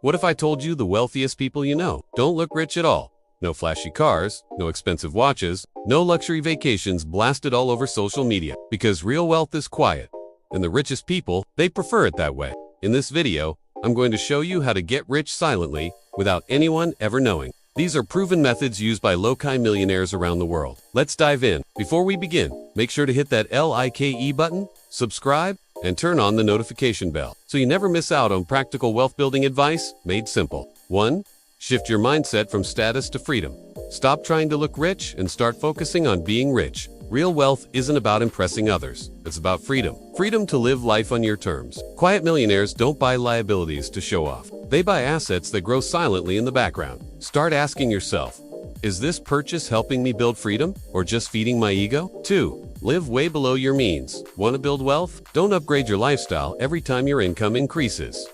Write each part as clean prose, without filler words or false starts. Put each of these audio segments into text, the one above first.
What if I told you the wealthiest people you know don't look rich at all? No flashy cars, no expensive watches, no luxury vacations blasted all over social media. Because real wealth is quiet, and the richest people, they prefer it that way. In this video, I'm going to show you how to get rich silently without anyone ever knowing. These are proven methods used by Lowkey millionaires around the world. Let's dive in. Before we begin, make sure to hit that Like button, subscribe, and turn on the notification bell so you never miss out on practical wealth building advice made simple. 1. Shift your mindset from status to freedom. Stop trying to look rich and start focusing on being rich. Real wealth isn't about impressing others. It's about freedom. Freedom to live life on your terms. Quiet millionaires don't buy liabilities to show off. They buy assets that grow silently in the background. Start asking yourself, is this purchase helping me build freedom or just feeding my ego? 2. Live way below your means. Want to build wealth? Don't upgrade your lifestyle every time your income increases.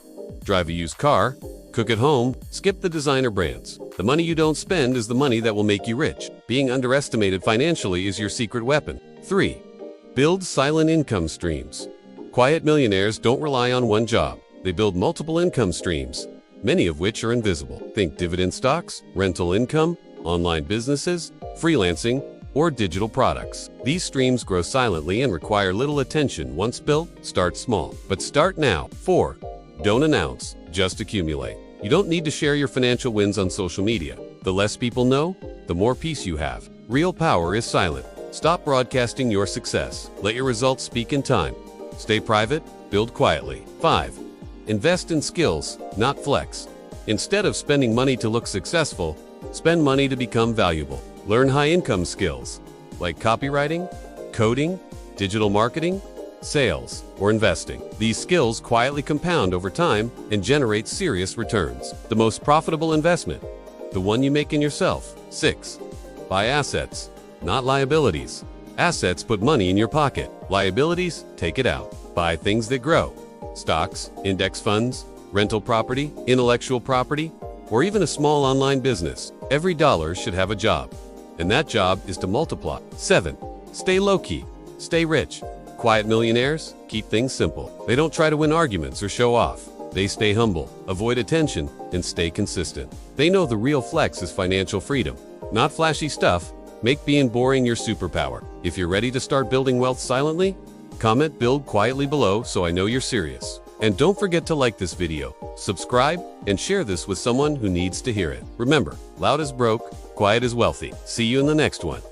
Drive a used car, cook at home, skip the designer brands. The money you don't spend is the money that will make you rich. Being underestimated financially is your secret weapon. 3. Build silent income streams. Quiet millionaires don't rely on one job. They build multiple income streams, many of which are invisible. Think dividend stocks, rental income, online businesses, freelancing, or digital products. These streams grow silently and require little attention. Once built, start small. But start now. 4. Don't announce, just accumulate. You don't need to share your financial wins on social media. The less people know, the more peace you have. Real power is silent. Stop broadcasting your success. Let your results speak in time. Stay private, build quietly. 5. Invest in skills, not flex. Instead of spending money to look successful, spend money to become valuable. Learn high-income skills like copywriting, coding, digital marketing, sales, or investing. These skills quietly compound over time and generate serious returns. The most profitable investment, the one you make in yourself. 6. Buy assets, not liabilities. Assets put money in your pocket. Liabilities take it out. Buy things that grow. Stocks, index funds, rental property, intellectual property, or even a small online business. Every dollar should have a job, and that job is to multiply. 7. Stay low-key. Stay rich. Quiet millionaires keep things simple. They don't try to win arguments or show off. They stay humble, avoid attention, and stay consistent. They know the real flex is financial freedom, not flashy stuff. Make being boring your superpower. If you're ready to start building wealth silently, comment "build quietly" below so I know you're serious. And don't forget to like this video, subscribe, and share this with someone who needs to hear it. Remember, loud is broke, quiet is wealthy. See you in the next one.